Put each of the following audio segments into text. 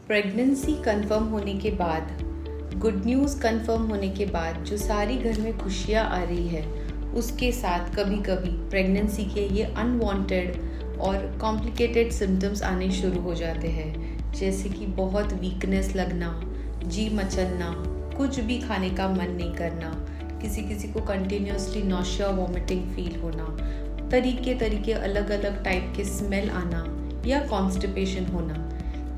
Pregnancy confirm होने के बाद, गुड न्यूज़ कंफर्म होने के बाद जो सारी घर में खुशियाँ आ रही है, उसके साथ कभी कभी प्रेगनेंसी के ये अनवांटेड और कॉम्प्लिकेटेड सिम्टम्स आने शुरू हो जाते हैं, जैसे कि बहुत वीकनेस लगना, जी मचलना, कुछ भी खाने का मन नहीं करना, किसी को कंटिन्यूसली नॉशिया वॉमिटिंग फील होना, तरीके अलग अलग टाइप के स्मेल आना या कॉन्स्टिपेशन होना।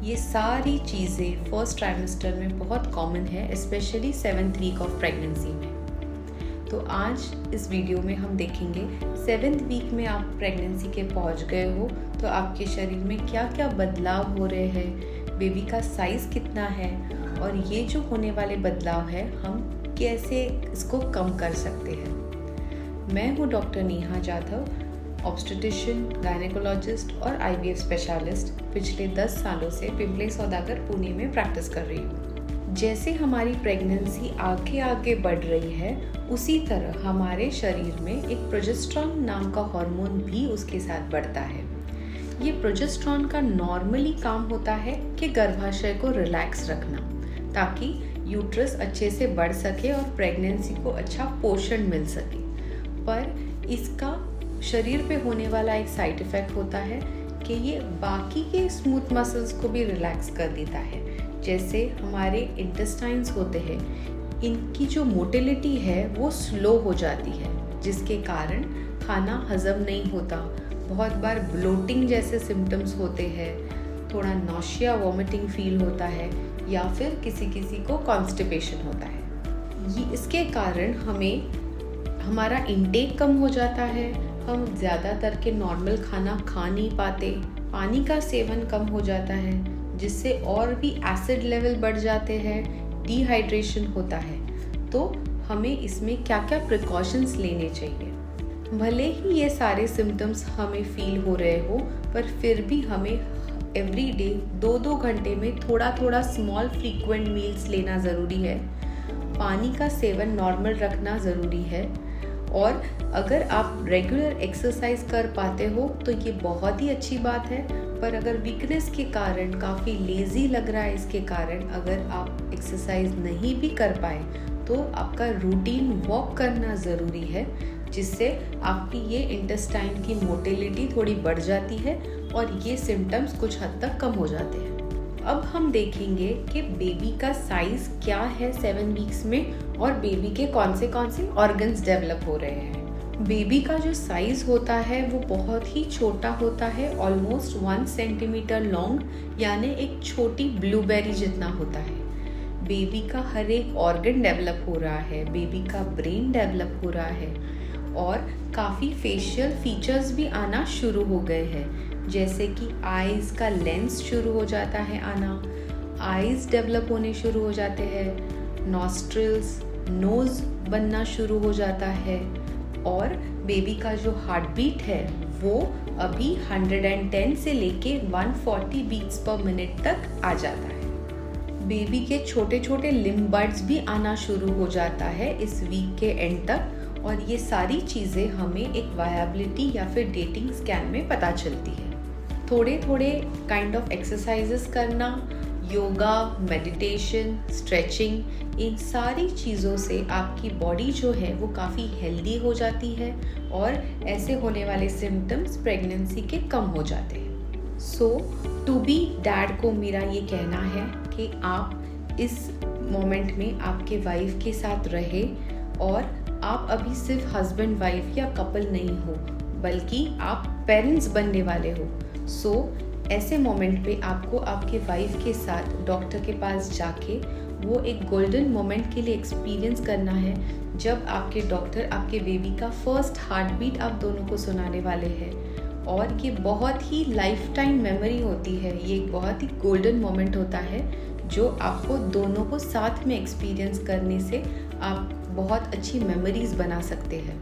ये सारी चीज़ें फर्स्ट ट्राइमेस्टर में बहुत कॉमन है, specially 7th week of pregnancy में। तो आज इस वीडियो में हम देखेंगे 7th वीक में आप प्रेगनेंसी के पहुंच गए हो तो आपके शरीर में क्या क्या बदलाव हो रहे हैं, बेबी का साइज़ कितना है और ये जो होने वाले बदलाव है हम कैसे इसको कम कर सकते हैं। मैं हूँ doctor Neha Jadhav, obstetrician, gynaecologist और IVF स्पेशलिस्ट। पिछले 10 सालों से पिंपले सौदागर पुणे में प्रैक्टिस कर रही हूँ। जैसे हमारी प्रेगनेंसी आगे बढ़ रही है, उसी तरह हमारे शरीर में एक प्रोजेस्टेरॉन नाम का हार्मोन भी उसके साथ बढ़ता है। ये प्रोजेस्टेरॉन का नॉर्मली काम होता है कि गर्भाशय को रिलैक्स रखना, ताकि यूट्रस अच्छे से बढ़ सके और प्रेगनेंसी को अच्छा पोषण मिल सके। पर इसका शरीर पे होने वाला एक साइड इफ़ेक्ट होता है कि ये बाकी के स्मूथ मसल्स को भी रिलैक्स कर देता है। जैसे हमारे इंटेस्टाइन्स होते हैं, इनकी जो मोटिलिटी है वो स्लो हो जाती है, जिसके कारण खाना हजम नहीं होता। बहुत बार ब्लोटिंग जैसे सिम्टम्स होते हैं, थोड़ा नॉशिया वॉमिटिंग फील होता है या फिर किसी को कॉन्स्टिपेशन होता है। ये इसके कारण हमारा इंटेक कम हो जाता है, हम ज़्यादातर के नॉर्मल खाना खा नहीं पाते, पानी का सेवन कम हो जाता है, जिससे और भी एसिड लेवल बढ़ जाते हैं, डिहाइड्रेशन होता है। तो हमें इसमें क्या क्या प्रिकॉशंस लेने चाहिए। भले ही ये सारे सिम्टम्स हमें फील हो रहे हो, पर फिर भी हमें एवरी डे 2-2 घंटे में थोड़ा स्मॉल फ्रीक्वेंट मील्स लेना ज़रूरी है। पानी का सेवन नॉर्मल रखना ज़रूरी है। और अगर आप रेगुलर एक्सरसाइज कर पाते हो तो ये बहुत ही अच्छी बात है। पर अगर वीकनेस के कारण, काफ़ी लेज़ी लग रहा है इसके कारण, अगर आप एक्सरसाइज नहीं भी कर पाए तो आपका रूटीन वॉक करना ज़रूरी है, जिससे आपकी ये इंटेस्टाइन की मोटिलिटी थोड़ी बढ़ जाती है और ये सिम्टम्स कुछ हद तक कम हो जाते हैं। अब हम देखेंगे कि बेबी का साइज़ क्या है 7 वीक्स में और बेबी के कौन से ऑर्गन्स डेवलप हो रहे हैं। बेबी का जो साइज़ होता है वो बहुत ही छोटा होता है, ऑलमोस्ट 1 सेंटीमीटर लॉन्ग, यानी एक छोटी ब्लूबेरी जितना होता है। बेबी का हर एक ऑर्गन डेवलप हो रहा है, बेबी का ब्रेन डेवलप हो रहा है और काफ़ी फेशियल फीचर्स भी आना शुरू हो गए हैं, जैसे कि आईज का लेंस शुरू हो जाता है आना, आईज डेवलप होने शुरू हो जाते हैं, नॉस्ट्रिल्स, नोज़ बनना शुरू हो जाता है और बेबी का जो हार्ट बीट है वो अभी 110 से लेके 140 बीट्स पर मिनट तक आ जाता है। बेबी के छोटे लिम्ब बड्स भी आना शुरू हो जाता है इस वीक के एंड तक, और ये सारी चीज़ें हमें एक वायबिलिटी या फिर डेटिंग स्कैन में पता चलती है। थोड़े काइंड ऑफ एक्सरसाइजेस करना, योगा, मेडिटेशन, स्ट्रेचिंग, इन सारी चीज़ों से आपकी बॉडी जो है वो काफ़ी हेल्दी हो जाती है और ऐसे होने वाले सिम्टम्स प्रेगनेंसी के कम हो जाते हैं। सो टू बी डैड को मेरा ये कहना है कि आप इस मोमेंट में आपके वाइफ के साथ रहे, और आप अभी सिर्फ हस्बैंड वाइफ या कपल नहीं हो, बल्कि आप पेरेंट्स बनने वाले हो। सो ऐसे मोमेंट पे आपको आपके वाइफ के साथ डॉक्टर के पास जाके वो एक गोल्डन मोमेंट के लिए एक्सपीरियंस करना है, जब आपके डॉक्टर आपके बेबी का फर्स्ट हार्ट बीट आप दोनों को सुनाने वाले हैं। और ये बहुत ही लाइफ टाइम मेमोरी होती है, ये एक बहुत ही गोल्डन मोमेंट होता है जो आपको दोनों को साथ में एक्सपीरियंस करने से आप बहुत अच्छी मेमोरीज बना सकते हैं।